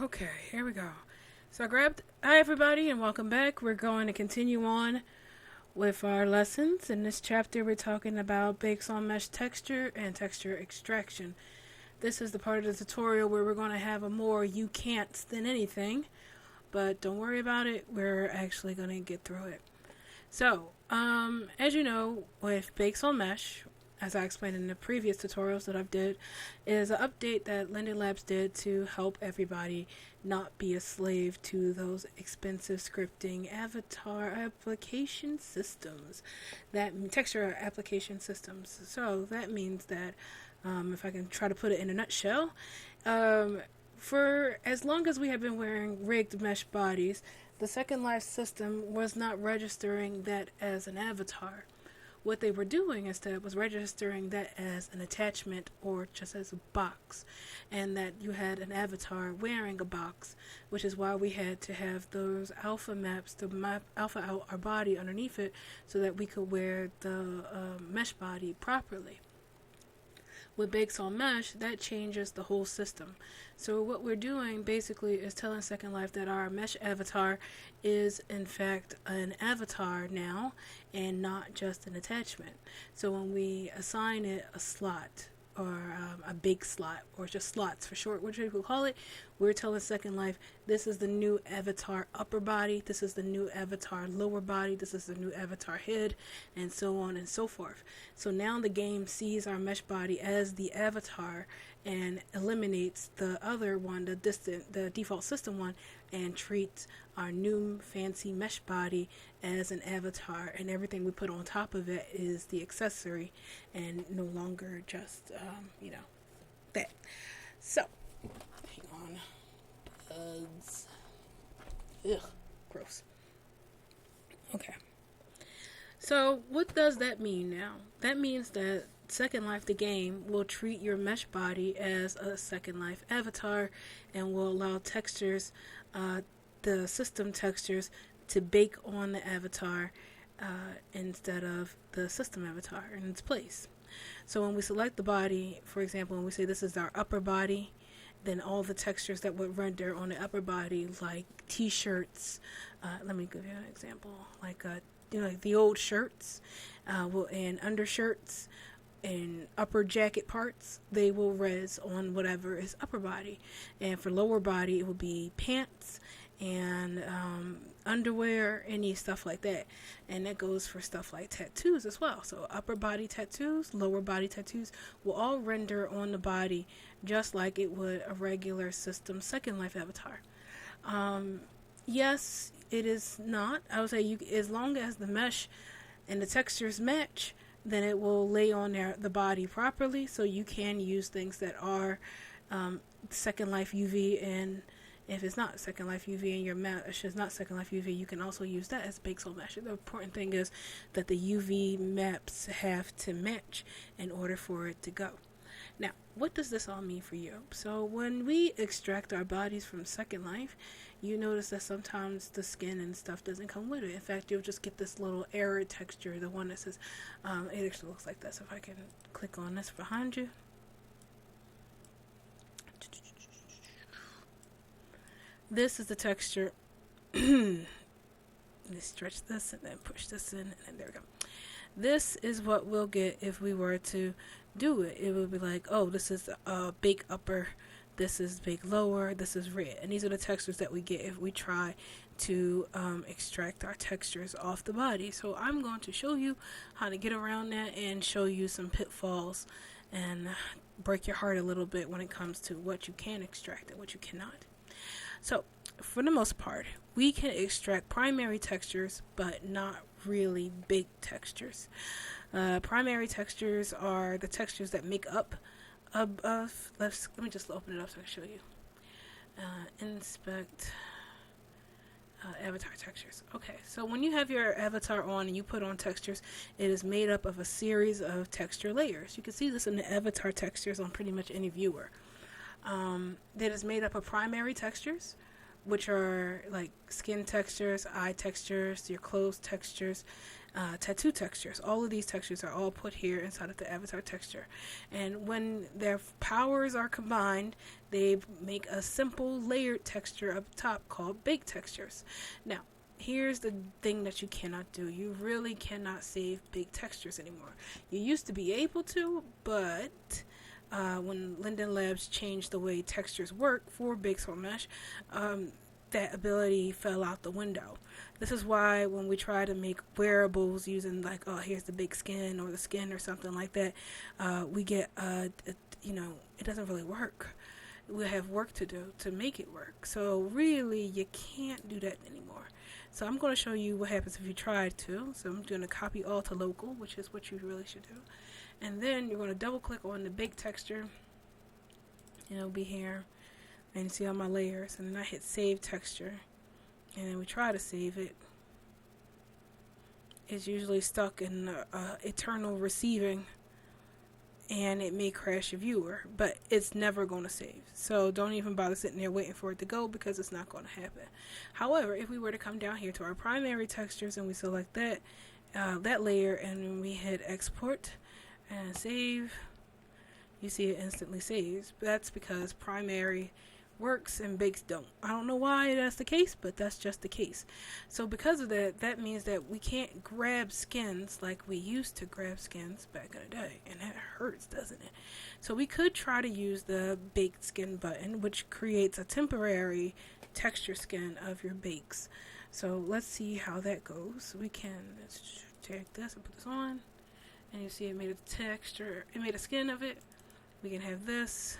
Okay, here we go. So I grabbed. Hi, everybody, and welcome back. We're going to continue on with our lessons. In this chapter, we're talking about bakes on mesh texture and texture extraction. This is the part of the tutorial where we're going to have a more you can't than anything, but don't worry about it. We're actually going to get through it. So, as you know, with bakes on mesh, as I explained in the previous tutorials that I've did, is an update that Linden Labs did to help everybody not be a slave to those expensive scripting avatar application systems, that texture application systems. So that means that, if I can try to put it in a nutshell, for as long as we have been wearing rigged mesh bodies, the Second Life system was not registering that as an avatar. What they were doing instead was registering that as an attachment or just as a box, and that you had an avatar wearing a box, which is why we had to have those alpha maps to map alpha out our body underneath it so that we could wear the mesh body properly. With Bakes on Mesh, that changes the whole system. So what we're doing basically is telling Second Life that our mesh avatar is in fact an avatar now and not just an attachment. So when we assign it a slot or a bake slot or just slots for short, which people call it, we're telling Second Life this is the new avatar upper body, this is the new avatar lower body, this is the new avatar head, and so on and so forth. So now the game sees our mesh body as the avatar and eliminates the other one, the default system one, and treats our new fancy mesh body as an avatar, and everything we put on top of it is the accessory and no longer just that. So hang on, bugs, ugh, gross. Okay, so what does that mean now? That means that Second Life, the game, will treat your mesh body as a Second Life avatar and will allow textures, the system textures, to bake on the avatar instead of the system avatar in its place. So when we select the body, for example, when we say this is our upper body, then all the textures that would render on the upper body, like t-shirts, let me give you an example, like like the old shirts, and undershirts, and upper jacket parts, they will res on whatever is upper body. And for lower body, it will be pants and underwear, any stuff like that. And that goes for stuff like tattoos as well. So upper body tattoos, lower body tattoos will all render on the body just like it would a regular system Second Life avatar. Yes, it is not. I would say as long as the mesh and the textures match, then it will lay on the body properly, so you can use things that are Second Life UV, and if it's not Second Life UV and your mesh is not Second Life UV, you can also use that as bakes on mesh. The important thing is that the UV maps have to match in order for it to go. Now, what does this all mean for you? So when we extract our bodies from Second Life, you notice that sometimes the skin and stuff doesn't come with it. In fact, you'll just get this little error texture, the one that says, it actually looks like this. If I can click on this behind you. This is the texture. Let's stretch this and then push this in, and then there we go. This is what we'll get if we were to do it. It would be like, oh, this is bake upper, this is bake lower, this is red. And these are the textures that we get if we try to extract our textures off the body. So I'm going to show you how to get around that and show you some pitfalls and break your heart a little bit when it comes to what you can extract and what you cannot. So for the most part, we can extract primary textures, but not really big textures. Primary textures are the textures that make up let me just open it up so I can show you. Inspect avatar textures. Okay, so when you have your avatar on and you put on textures, it is made up of a series of texture layers. You can see this in the avatar textures on pretty much any viewer. That is made up of primary textures, which are like skin textures, eye textures, your clothes textures, tattoo textures. All of these textures are all put here inside of the avatar texture. And when their powers are combined, they make a simple layered texture up top called baked textures. Now, here's the thing that you cannot do. You really cannot save baked textures anymore. You used to be able to, but when Linden Labs changed the way textures work for Big Sword Mesh, that ability fell out the window. This is why when we try to make wearables using like, oh, here's the big skin or the skin or something like that, we get, it doesn't really work. We have work to do to make it work. So really, you can't do that anymore. So I'm going to show you what happens if you try to. So I'm going to copy all to local, which is what you really should do. And then you're going to double click on the big texture. And it'll be here. And you see all my layers. And then I hit save texture. And then we try to save it. It's usually stuck in eternal receiving. And it may crash your viewer. But it's never going to save. So don't even bother sitting there waiting for it to go, because it's not going to happen. However, if we were to come down here to our primary textures and we select that layer, and then we hit export and save, you see it instantly saves. That's because primary works and bakes don't. I don't know why that's the case, but that's just the case. So because of that, that means that we can't grab skins like we used to grab skins back in the day, and that hurts, doesn't it? So we could try to use the baked skin button, which creates a temporary texture skin of your bakes. So let's see how that goes. We can take this and put this on, and you see it made a texture, it made a skin of it. We can have this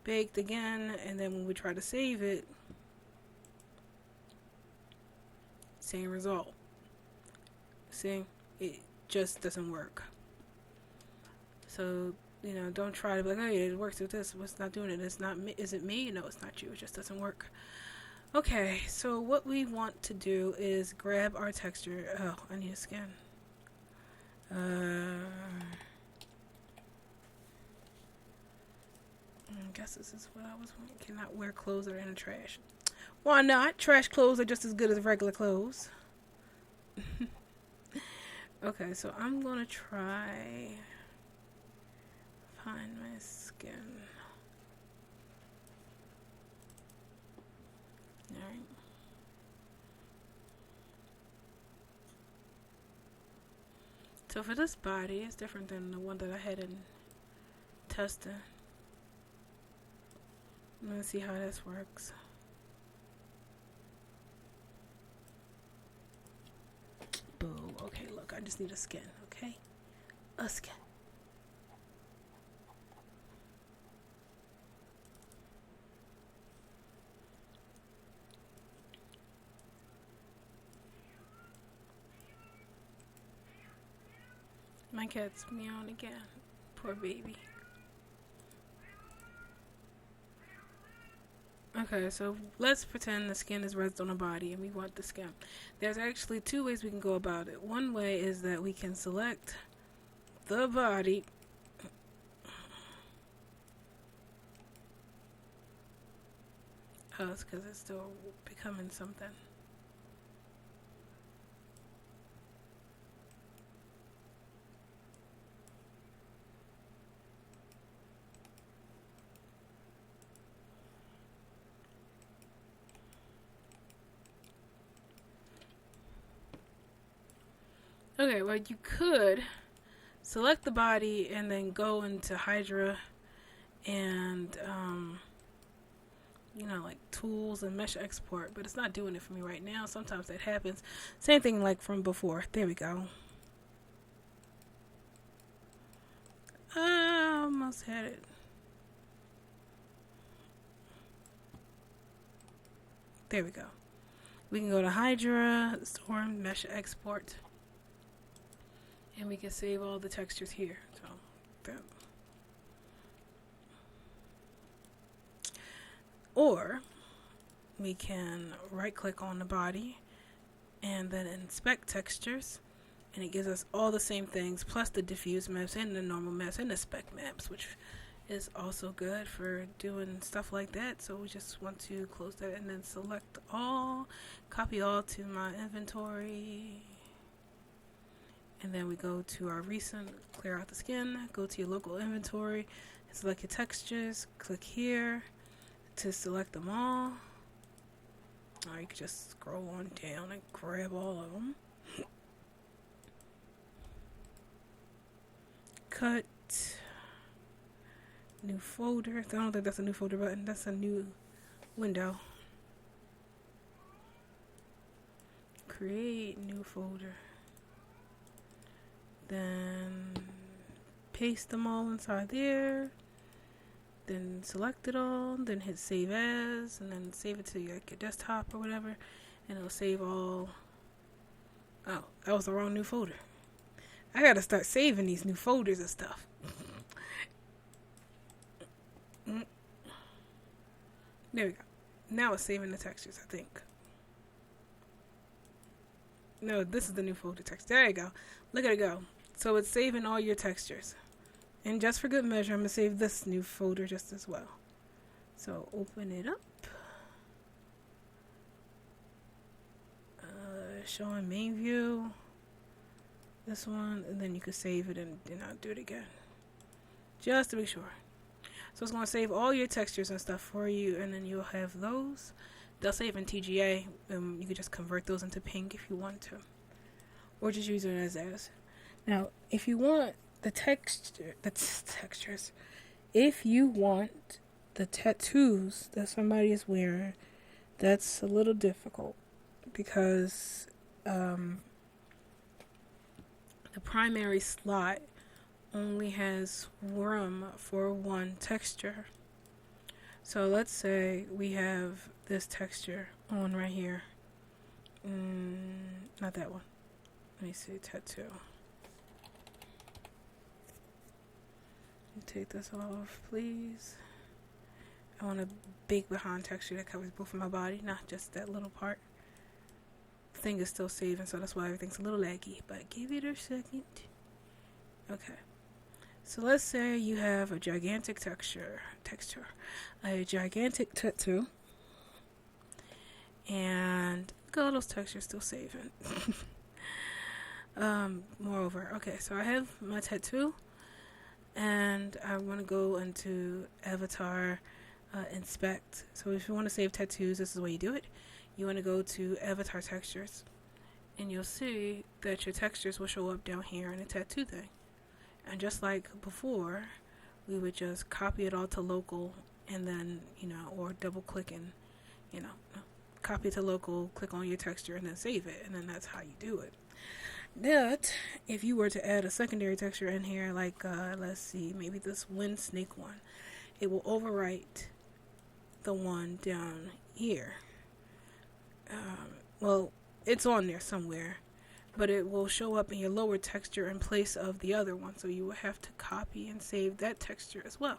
baked again, and then when we try to save it, same result. See, it just doesn't work. So, don't try to be like, oh yeah, it works with this. What's not doing it? It's not me. Is it me? No, it's not you. It just doesn't work. Okay, so what we want to do is grab our texture. Oh, I need a skin. I guess this is what I was wanting. Cannot wear clothes that are in the trash. Why not? Trash clothes are just as good as regular clothes. Okay, so I'm gonna try find my skin. Alright. So for this body, it's different than the one that I had in testing. Let's see how this works. Boo. Okay, look, I just need a skin, okay? A skin. My cat's meowing again. Poor baby. Okay, so let's pretend the skin is resident on the body and we want the skin. There's actually two ways we can go about it. One way is that we can select the body. Oh, it's because it's still becoming something. Okay, well, you could select the body and then go into Hydra and, like tools and mesh export, but it's not doing it for me right now. Sometimes that happens. Same thing like from before. There we go. I almost had it. There we go. We can go to Hydra, Storm, Mesh Export. And we can save all the textures here. So, that. Or we can right click on the body and then inspect textures, and it gives us all the same things plus the diffuse maps and the normal maps and the spec maps, which is also good for doing stuff like that. So we just want to close that and then select all, copy all to my inventory. And then we go to our recent, clear out the skin, go to your local inventory, select your textures, click here to select them all. Or you can just scroll on down and grab all of them. Cut. New folder. I don't think that's a new folder button. That's a new window. Create new folder. Then paste them all inside there. Then select it all. Then hit save as. And then save it to your desktop or whatever. And it'll save all. Oh, that was the wrong new folder. I gotta start saving these new folders and stuff. There we go. Now it's saving the textures, I think. No, this is the new folder text. There you go. Look at it go. So it's saving all your textures. And just for good measure, I'm going to save this new folder just as well. So open it up. Showing main view. This one. And then you can save it and do it again. Just to be sure. So it's going to save all your textures and stuff for you, and then you'll have those. They'll save in TGA. You can just convert those into pink if you want to, or just use it as. Now, if you want the textures, if you want the tattoos that somebody is wearing, that's a little difficult because the primary slot only has room for one texture. So let's say we have this texture on right here. Not that one. Let me see, tattoo. Take this off, please. I want a big behind texture that covers both of my body, not just that little part. The thing is still saving, so that's why everything's a little laggy, but give it a second. Okay. So let's say you have a gigantic texture, a gigantic tattoo, and look at all those textures still saving. Moreover, okay, so I have my tattoo, and I want to go into avatar, inspect. So if you want to save tattoos, this is the way you do it. You want to go to avatar textures, and you'll see that your textures will show up down here in the tattoo thing. And just like before, we would just copy it all to local and then, or double click and, copy it to local, click on your texture and then save it. And then that's how you do it. But if you were to add a secondary texture in here, like, let's see, maybe this wind snake one, it will overwrite the one down here. Well, it's on there somewhere. But it will show up in your lower texture in place of the other one. So you will have to copy and save that texture as well.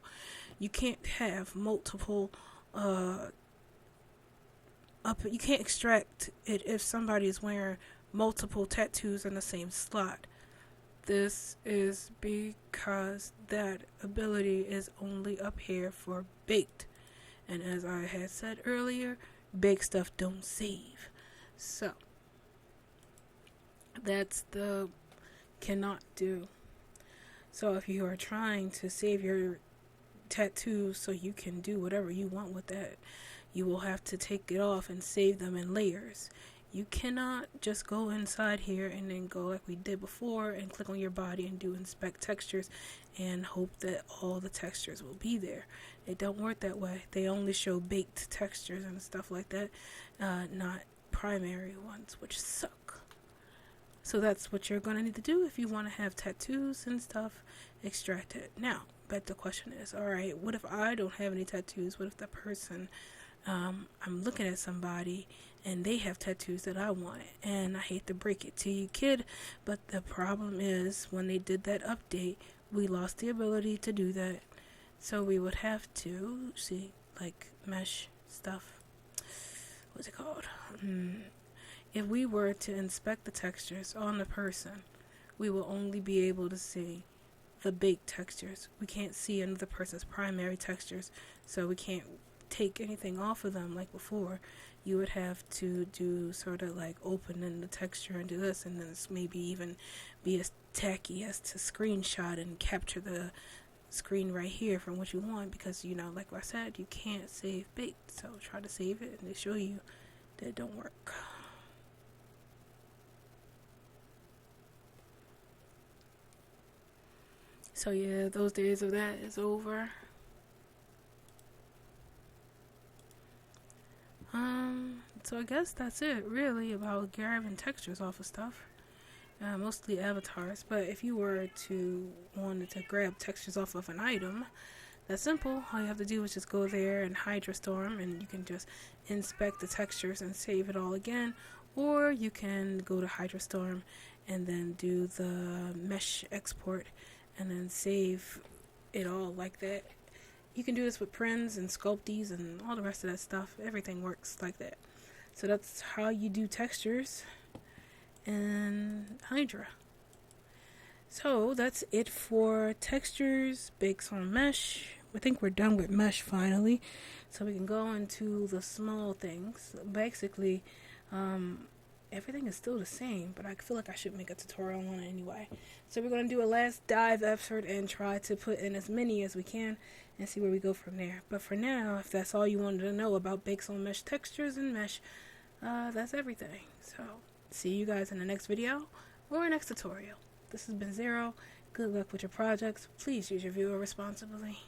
You can't have multiple, you can't extract it if somebody is wearing multiple tattoos in the same slot. This is because that ability is only up here for baked. And as I had said earlier, baked stuff don't save. So that's the cannot do. So if you are trying to save your tattoos so you can do whatever you want with that, you will have to take it off and save them in layers. You cannot just go inside here and then go like we did before and click on your body and do inspect textures and hope that all the textures will be there. It don't work that way. They only show baked textures and stuff like that, not primary ones, which suck. So that's what you're going to need to do if you want to have tattoos and stuff extracted. Now, but the question is, alright, what if I don't have any tattoos? What if the person, I'm looking at somebody and they have tattoos that I want? And I hate to break it to you, kid, but the problem is when they did that update, we lost the ability to do that. So we would have to, see, like mesh stuff. What's it called? If we were to inspect the textures on the person, we will only be able to see the baked textures. We can't see another person's primary textures, so we can't take anything off of them like before. You would have to do sort of like open in the texture and do this, and then maybe even be as tacky as to screenshot and capture the screen right here from what you want, because like I said, you can't save baked. So try to save it and they show you that it don't work. So yeah, those days of that is over. So I guess that's it really about grabbing textures off of stuff. Mostly avatars, but if you were to wanted to grab textures off of an item, that's simple. All you have to do is just go there and Hydra storm, and you can just inspect the textures and save it all again. Or you can go to Hydra storm and then do the mesh export and then save it all like that. You can do this with prints and sculpties and all the rest of that stuff. Everything works like that. So that's how you do textures in Hydra. So that's it for textures, bakes on mesh. I think we're done with mesh finally. So we can go into the small things. Basically, everything is still the same, but I feel like I should make a tutorial on it anyway. So we're going to do a last dive effort and try to put in as many as we can and see where we go from there. But for now, if that's all you wanted to know about bakes on mesh textures and mesh, that's everything. So see you guys in the next video or next tutorial. This has been Zero. Good luck with your projects. Please use your viewer responsibly.